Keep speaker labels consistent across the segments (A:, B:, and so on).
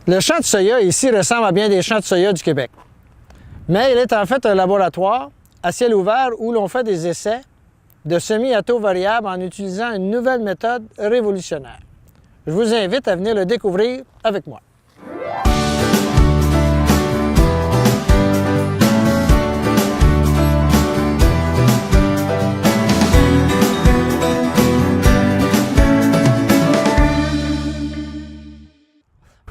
A: Le champ de soya ici ressemble à bien des champs de soya du Québec. Mais il est en fait un laboratoire à ciel ouvert où l'on fait des essais de semis à taux variable en utilisant une nouvelle méthode révolutionnaire. Je vous invite à venir le découvrir avec moi.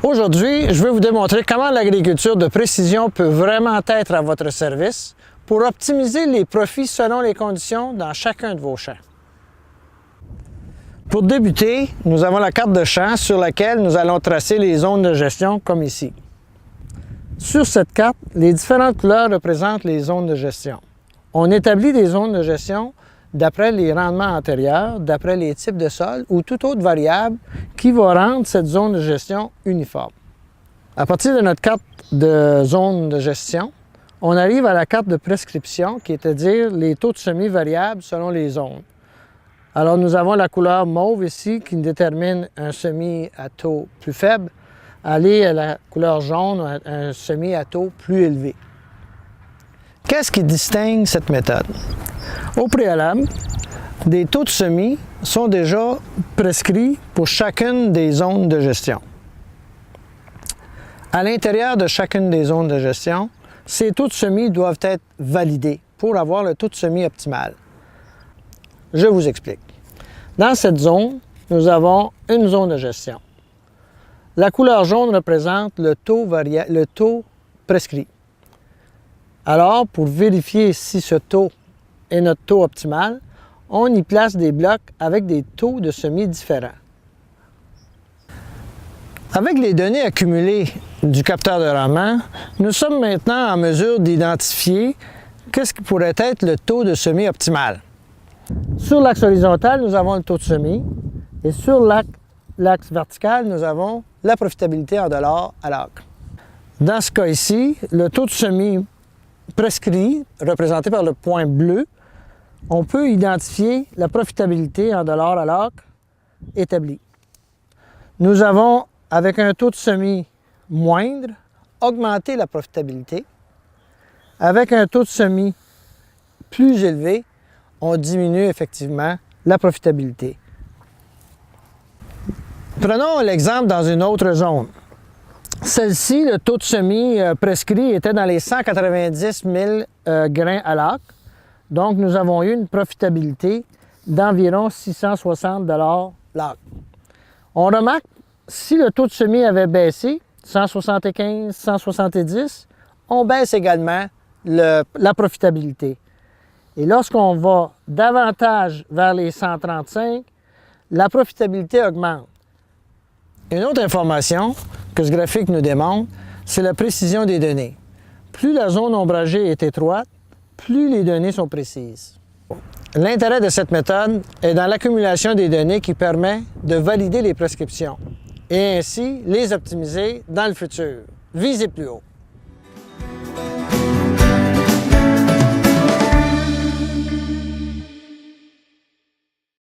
A: Aujourd'hui, je vais vous démontrer comment l'agriculture de précision peut vraiment être à votre service pour optimiser les profits selon les conditions dans chacun de vos champs. Pour débuter, nous avons la carte de champ sur laquelle nous allons tracer les zones de gestion comme ici. Sur cette carte, les différentes couleurs représentent les zones de gestion. On établit des zones de gestion d'après les rendements antérieurs, d'après les types de sol ou toute autre variable qui va rendre cette zone de gestion uniforme. À partir de notre carte de zone de gestion, on arrive à la carte de prescription, qui est à dire les taux de semis variables selon les zones. Alors nous avons la couleur mauve ici qui détermine un semis à taux plus faible, aller à la couleur jaune, un semis à taux plus élevé. Qu'est-ce qui distingue cette méthode? Au préalable, des taux de semis sont déjà prescrits pour chacune des zones de gestion. À l'intérieur de chacune des zones de gestion, ces taux de semis doivent être validés pour avoir le taux de semis optimal. Je vous explique. Dans cette zone, nous avons une zone de gestion. La couleur jaune représente le taux prescrit. Alors, pour vérifier si ce taux est notre taux optimal, on y place des blocs avec des taux de semis différents. Avec les données accumulées du capteur de rendement, nous sommes maintenant en mesure d'identifier qu'est-ce qui pourrait être le taux de semis optimal. Sur l'axe horizontal, nous avons le taux de semis et sur l'axe vertical, nous avons la profitabilité en dollars à l'acre. Dans ce cas ici, le taux de semis prescrit, représenté par le point bleu, on peut identifier la profitabilité en dollars à l'acre établie. Nous avons, avec un taux de semis moindre, augmenté la profitabilité. Avec un taux de semis plus élevé, on diminue effectivement la profitabilité. Prenons l'exemple dans une autre zone. Celle-ci, le taux de semis prescrit était dans les 190 000 grains à l'acre. Donc, nous avons eu une profitabilité d'environ 660 $ l'acre. On remarque, si le taux de semis avait baissé, 175, 170, on baisse également la profitabilité. Et lorsqu'on va davantage vers les 135, la profitabilité augmente. Une autre information que ce graphique nous démontre, c'est la précision des données. Plus la zone ombragée est étroite, plus les données sont précises. L'intérêt de cette méthode est dans l'accumulation des données qui permet de valider les prescriptions et ainsi les optimiser dans le futur. Visez plus haut.